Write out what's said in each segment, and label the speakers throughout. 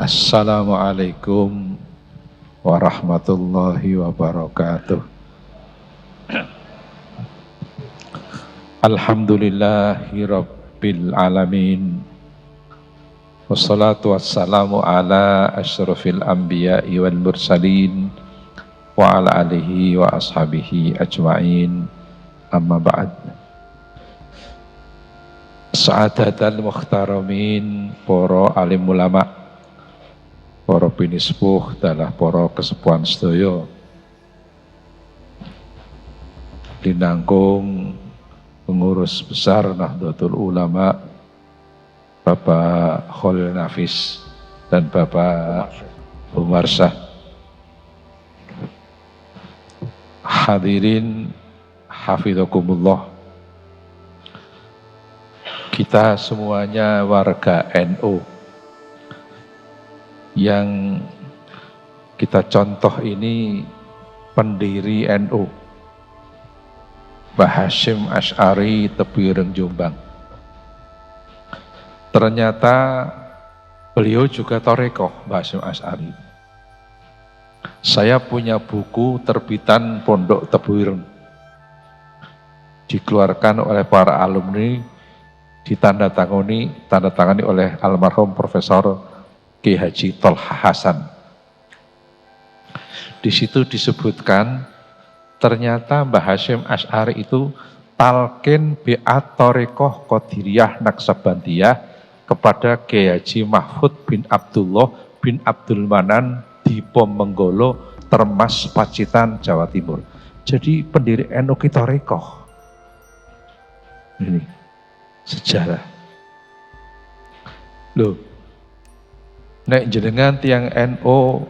Speaker 1: Assalamualaikum warahmatullahi wabarakatuh. Alhamdulillahi rabbil alamin. Wassalatu wassalamu ala asyrafil anbiya'i wal mursalin wa ala alihi wa ashabihi ajma'in. Amma ba'd. Sa'adatal mukhtaramin, para alim ulama, para pinispuh dalah para kesepuhan sedaya, dinangkung pengurus besar Nahdlatul Ulama Bapak Khalil Nafis dan Bapak Umarsyah, hadirin hafidhakumullah. Kita semuanya warga NU. Yang kita contoh ini pendiri NU, Mbah Hasyim Asy'ari Tebuireng Jombang. Ternyata beliau juga thariqah, Mbah Hasyim Asy'ari. Saya punya buku terbitan Pondok Tebuireng, dikeluarkan oleh para alumni, ditandatangani oleh almarhum Profesor Ki Haji Tolha Hasan. Di situ disebutkan ternyata Mbah Hasyim Asy'ari itu talqin bi'at thariqah Qadiriyah Naqsabandiyah kepada Ki Haji Mahfud bin Abdullah bin Abdul Manan di Pomenggolo, Termas, Pacitan, Jawa Timur. Jadi pendiri NU ki thariqah. Ini sejarah. Loh, nek jenengan tiang NU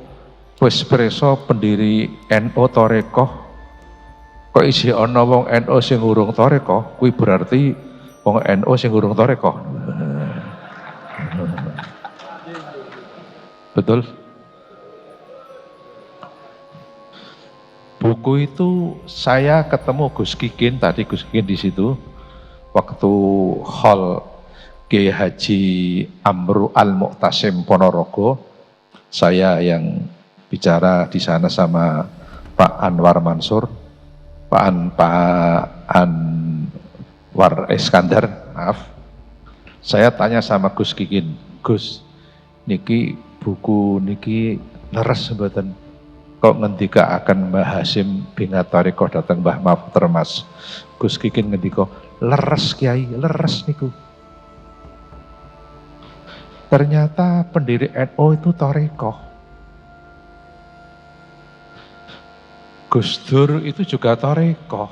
Speaker 1: wis preso pendiri NU thariqah, kok isi ana wong NU sing urung thariqah, kuwi berarti wong NU sing urung thariqah. Betul? Buku itu saya ketemu Gus Kikin, tadi Gus Kikin di situ waktu hall Kiai Haji Amru Al-Mu'tasim Ponorogo. Saya yang bicara di sana sama Pak Anwar Mansur, Pak Anwar Iskandar, maaf. Saya tanya sama Gus Kikin, Gus, niki buku niki leres mboten? Kok ngendika akan Mbah Hasyim bingat thariqah datang Mbah Mahfud Termas. Gus Kikin ngendika, leres Kiai, leres niku. Ternyata pendiri NU itu thariqah. Gus Dur itu juga thariqah.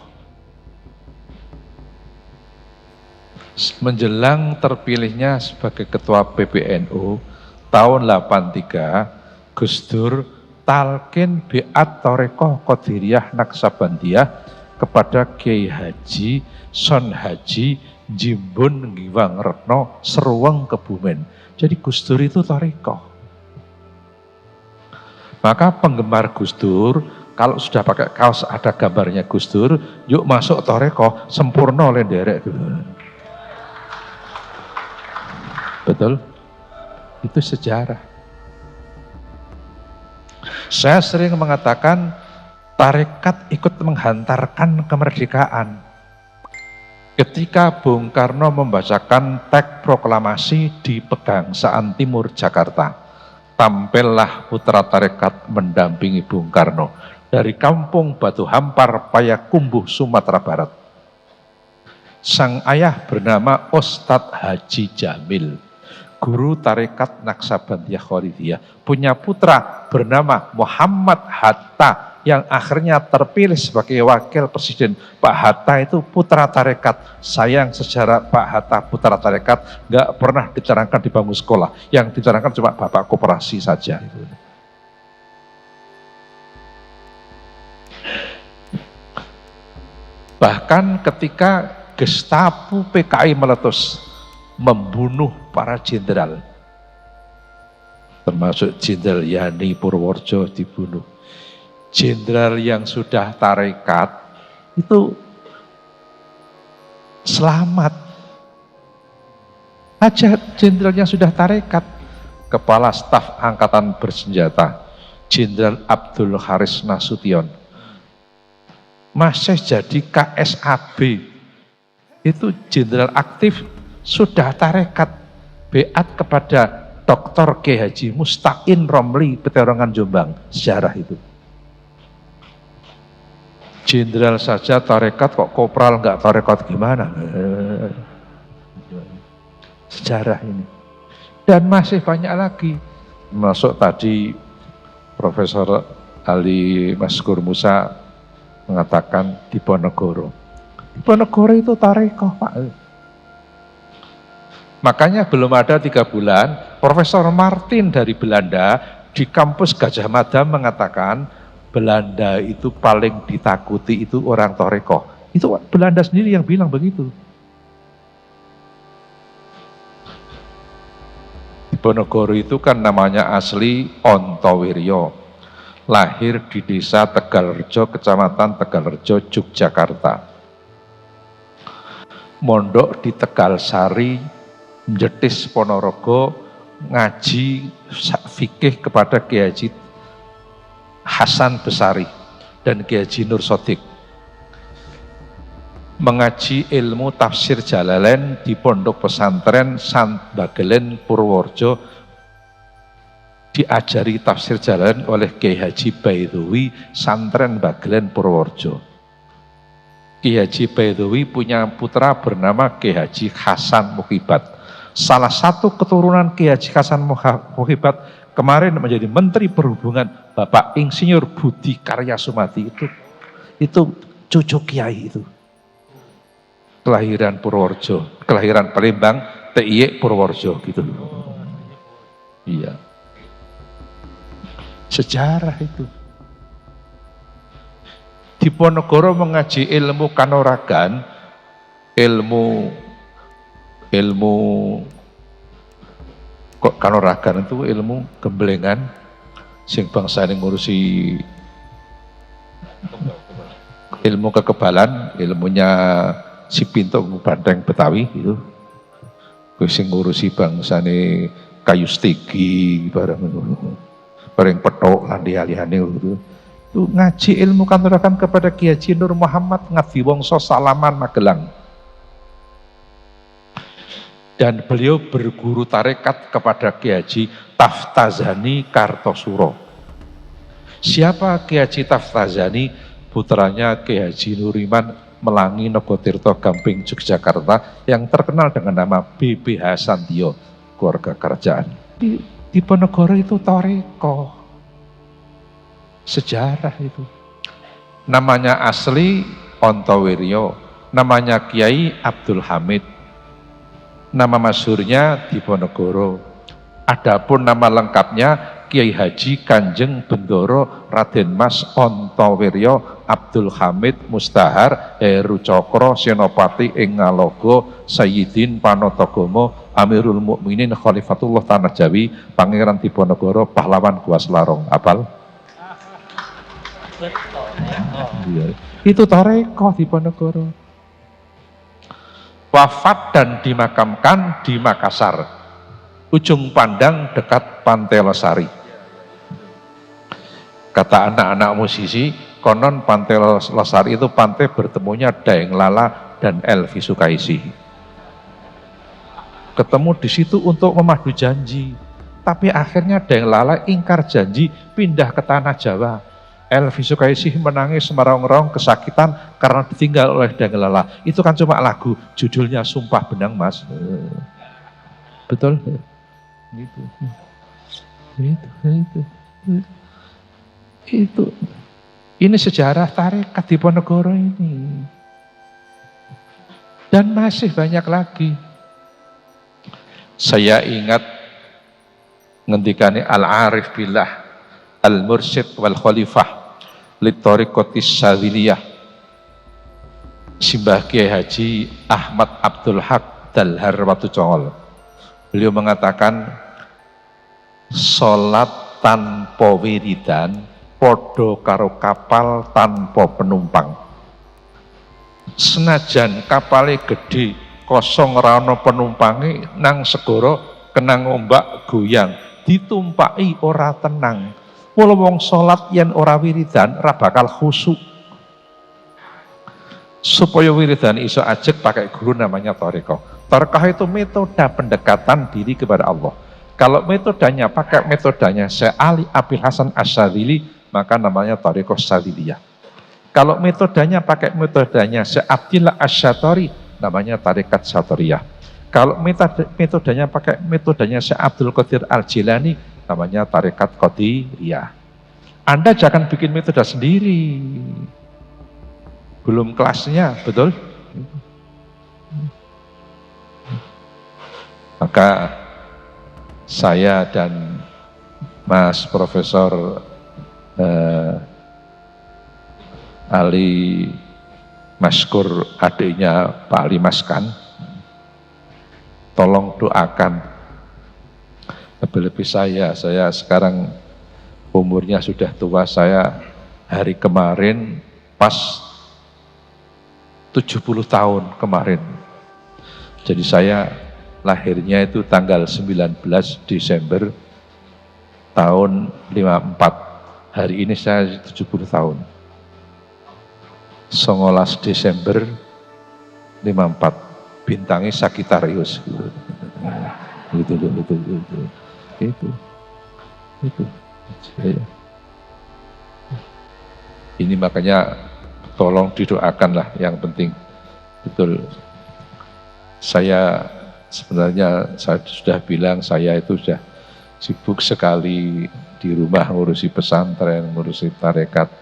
Speaker 1: Menjelang terpilihnya sebagai ketua PBNU tahun 83, Gus Dur talqin bi'at thariqah Qadiriyah Naqsabandiyah kepada Kiai Haji Son Haji Jimbun Ngiwang Retno Seruweng Kebumen. Jadi Gus Dur itu thariqah. Maka penggemar Gus Dur kalau sudah pakai kaos ada gambarnya Gus Dur, yuk masuk thariqah, sempurna oleh derek. Betul? Itu sejarah. Saya sering mengatakan tarekat ikut menghantarkan kemerdekaan. Ketika Bung Karno membacakan teks proklamasi di Pegangsaan Timur Jakarta, tampillah putra tarekat mendampingi Bung Karno dari kampung Batu Hampar, Payakumbuh, Sumatera Barat. Sang ayah bernama Ustadz Haji Jamil, guru tarekat Naqsabandiyah Khalidiyah, punya putra bernama Muhammad Hatta yang akhirnya terpilih sebagai wakil presiden. Pak Hatta itu putra tarekat. Sayang sejarah Pak Hatta putra tarekat nggak pernah diterangkan di bangku sekolah. Yang diterangkan cuma bapak koperasi saja. Bahkan ketika Gestapo PKI meletus, membunuh para jenderal, termasuk Jenderal Yani Purworejo dibunuh. Jenderal yang sudah tarekat itu selamat. Aja jenderal yang sudah tarekat. Kepala Staf Angkatan Bersenjata, Jenderal Abdul Haris Nasution. Masih jadi KSAB, itu jenderal aktif, sudah tarekat beat kepada Dr. K. Haji Mustaqin Romli Peterongan Jombang. Sejarah itu. Jenderal saja tarekat, kok kopral nggak tarekat gimana? Sejarah ini. Dan masih banyak lagi. Masuk tadi Profesor Ali Maskur Musa mengatakan Diponegoro. Diponegoro itu tarekat, Pak. Makanya belum ada 3 bulan, Profesor Martin dari Belanda di kampus Gajah Mada mengatakan Belanda itu paling ditakuti itu orang Toreko. Itu Belanda sendiri yang bilang begitu. Diponegoro itu kan namanya asli Ontowiryo. Lahir di desa Tegalrejo, Kecamatan Tegalrejo, Yogyakarta. Mondok di Tegalsari, Jetis Ponorogo, ngaji fikih kepada Kiai Haji Hasan Besari dan Kiai Haji Nur Sodik. Mengaji ilmu tafsir Jalalain di Pondok Pesantren Sant Bagelen Purworejo, diajari tafsir Jalalain oleh Kiai Haji Baidowi Santren Bagelen Purworejo. Kiai Haji Baidowi punya putra bernama Kiai Haji Hasan Muhibat. Salah satu keturunan Kiai Haji Hasan Muhibat kemarin menjadi Menteri Perhubungan, Bapak Insinyur Budi Karya Sumadi. Itu cucu Kiai itu. Kelahiran Purworejo, kelahiran Palembang, TIY Purworejo gitu. Iya. Sejarah itu. Diponegoro mengaji ilmu kanoragan, ilmu kok kanoragan itu ilmu gemblengan, sing bangsa ini ngurusi ilmu kekebalan, ilmunya si Pinto Bandeng Betawi itu, sing ngurusi bangsa ini kayu stigi bareng petok landi-alihane itu. Itu ngaji ilmu kanoragan kepada Kiai Haji Nur Muhammad Ngadiwongso Salaman Magelang. Dan beliau berguru tarekat kepada Kiai Haji Taftazani Kartosuro. Siapa Kiai Haji Taftazani? Putranya Kiai Haji Nuriman Melangi Nogotirto Gamping Yogyakarta yang terkenal dengan nama BBH Santio, keluarga kerajaan. Di Diponegoro itu toreko. Sejarah itu. Namanya asli Ontowiryo, namanya Kiai Abdul Hamid. Nama masyhurnya Diponegoro. Adapun nama lengkapnya Kiai Haji Kanjeng Bendoro Raden Mas Ontowiryo Abdul Hamid Mustahar Heru Cokro Senopati ing Ngalogo Sayyidin Panatagomo Amirul Mukminin Khalifatullah Tanah Jawi Pangeran Diponegoro Pahlawan Gua Selarong. Apal? Itu toreko Diponegoro. Wafat dan dimakamkan di Makassar, ujung pandang dekat Pantai Losari. Kata anak-anak musisi, konon Pantai Losari itu pantai bertemunya Daeng Lala dan Elvi Sukaisi. Ketemu di situ untuk memadu janji, tapi akhirnya Daeng Lala ingkar janji pindah ke tanah Jawa. Elvi Sukaisi menangis merong-rong kesakitan karena ditinggal oleh Daeng Lala. Itu kan cuma lagu, judulnya Sumpah Benang Mas. Betul? Itu. Ini sejarah tarekat Diponegoro ini. Dan masih banyak lagi. Saya ingat ngendikane Al-Arif Billah Al-Mursyid wal Khalifah Litoriqotis Syadziliyah Simbah Kiai Haji Ahmad Abdul Haq Dalhar Watu Congol. Beliau mengatakan sholat tanpa wiridan podo karo kapal tanpa penumpang. Senajan kapale gede kosong rano penumpangi nang segoro kenang ombak goyang ditumpai ora tenang. Mula wong salat yen ora wiridan ora bakal khusyuk. Supaya wiridan iso ajek pakai guru namanya thariqah. Thariqah itu metode pendekatan diri kepada Allah. Kalau metodenya pakai metodenya Syekh Ali Abil Hasan Asyadzili, maka namanya thariqah Syadziliyah. Kalau metodenya pakai metodenya Syekh Abdillah Asy-Syatari, namanya tarekat Syatariyah. Kalau metodenya pakai metodenya Syekh Abdul Qadir Al-Jilani, namanya tarekat Qadiriyah. Anda jangan bikin metode sendiri. Belum kelasnya, betul? Maka saya dan Mas Profesor Ali Maskur, adiknya Pak Ali Maskan, tolong doakan. Lebih-lebih saya sekarang umurnya sudah tua, saya hari kemarin pas 70 tahun kemarin. Jadi saya lahirnya itu tanggal 19 Desember tahun 54. Hari ini saya 70 tahun. 19 Desember 54. Bintangnya Sagittarius. Itu. Ini makanya tolong didoakanlah, yang penting. Betul. Saya sebenarnya sudah bilang, saya itu sudah sibuk sekali di rumah ngurusi pesantren, ngurusi tarekat.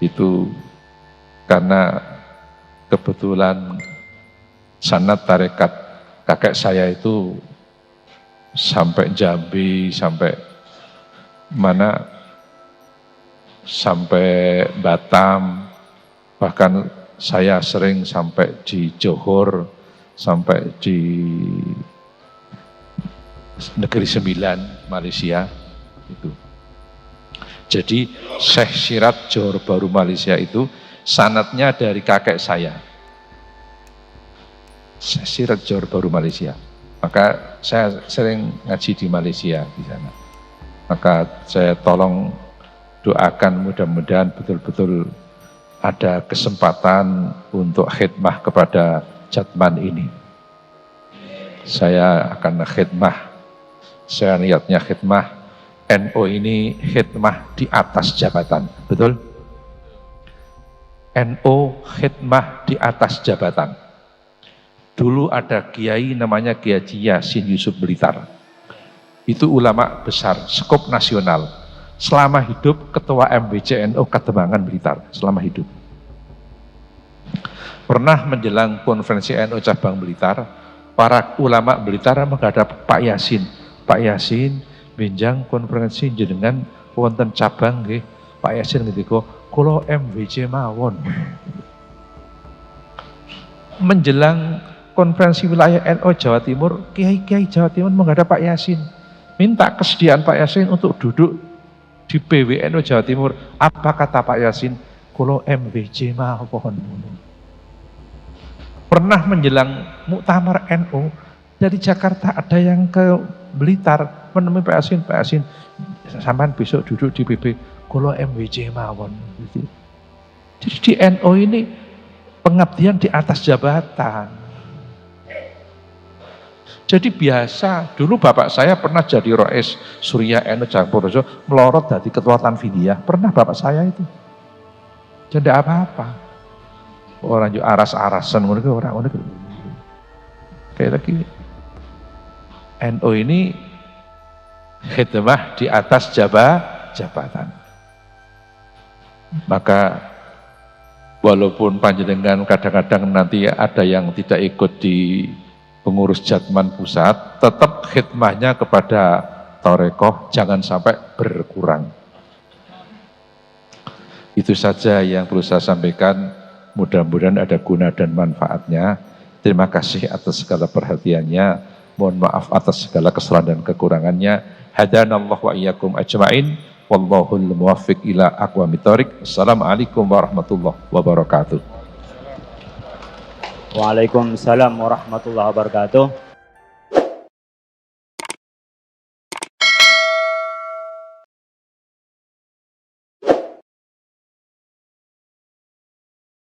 Speaker 1: Itu karena kebetulan sanad tarekat kakek saya itu sampai Jambi, sampai mana, sampai Batam, bahkan saya sering sampai di Johor, sampai di Negeri Sembilan, Malaysia itu. Jadi Syekh Syirat Johor Bahru Malaysia itu sanadnya dari kakek saya. Syekh Syirat Johor Bahru Malaysia. Maka saya sering ngaji di Malaysia di sana. Maka saya tolong doakan mudah-mudahan betul-betul ada kesempatan untuk khidmah kepada Jatman ini. Saya akan khidmah, saya niatnya khidmah. NU ini khidmah di atas jabatan, betul? NU khidmah di atas jabatan. Dulu ada kiai namanya Kiai Haji Yasin Yusuf Blitar. Itu ulama besar, skop nasional. Selama hidup ketua MBC NU Kademangan Blitar, selama hidup. Pernah menjelang konferensi NU cabang Blitar, para ulama Blitar menghadap Pak Yasin. Pak Yasin, benjang konferensi jenengan wonten cabang nggih. Pak Yasin ngendika, kula MBC mawon. Menjelang konferensi wilayah NU Jawa Timur, kiai-kiai Jawa Timur menghadap Pak Yasin, minta kesediaan Pak Yasin untuk duduk di PWNU Jawa Timur. Apa kata Pak Yasin? Kulo MBC mawon. Pernah menjelang muktamar NU dari Jakarta ada yang ke Blitar menemui Pak Yasin. Pak Yasin, sampean besok duduk di PP. Kulo MBC mawon. Jadi di NU ini pengabdian di atas jabatan. Jadi biasa, dulu bapak saya pernah jadi Rois Surya NU Jangporoso, melorot dari ketua Tanfidiyah. Pernah bapak saya itu. Jadi apa-apa. Orang juga aras-arasan, orang kayak lagi. NU ini khidmah di atas jabatan. Maka walaupun panjenengan kadang-kadang nanti ada yang tidak ikut di pengurus Jatman pusat, tetap khidmahnya kepada Thariqah jangan sampai berkurang. Itu saja yang perlu saya sampaikan. Mudah-mudahan ada guna dan manfaatnya. Terima kasih atas segala perhatiannya. Mohon maaf atas segala kesalahan dan kekurangannya. Hadanallahu wa iyyakum ajma'in. Wallahul muwaffiq ila aqwamit thoriq. Assalamualaikum warahmatullahi wabarakatuh.
Speaker 2: Waalaikumsalam warahmatullahi wabarakatuh.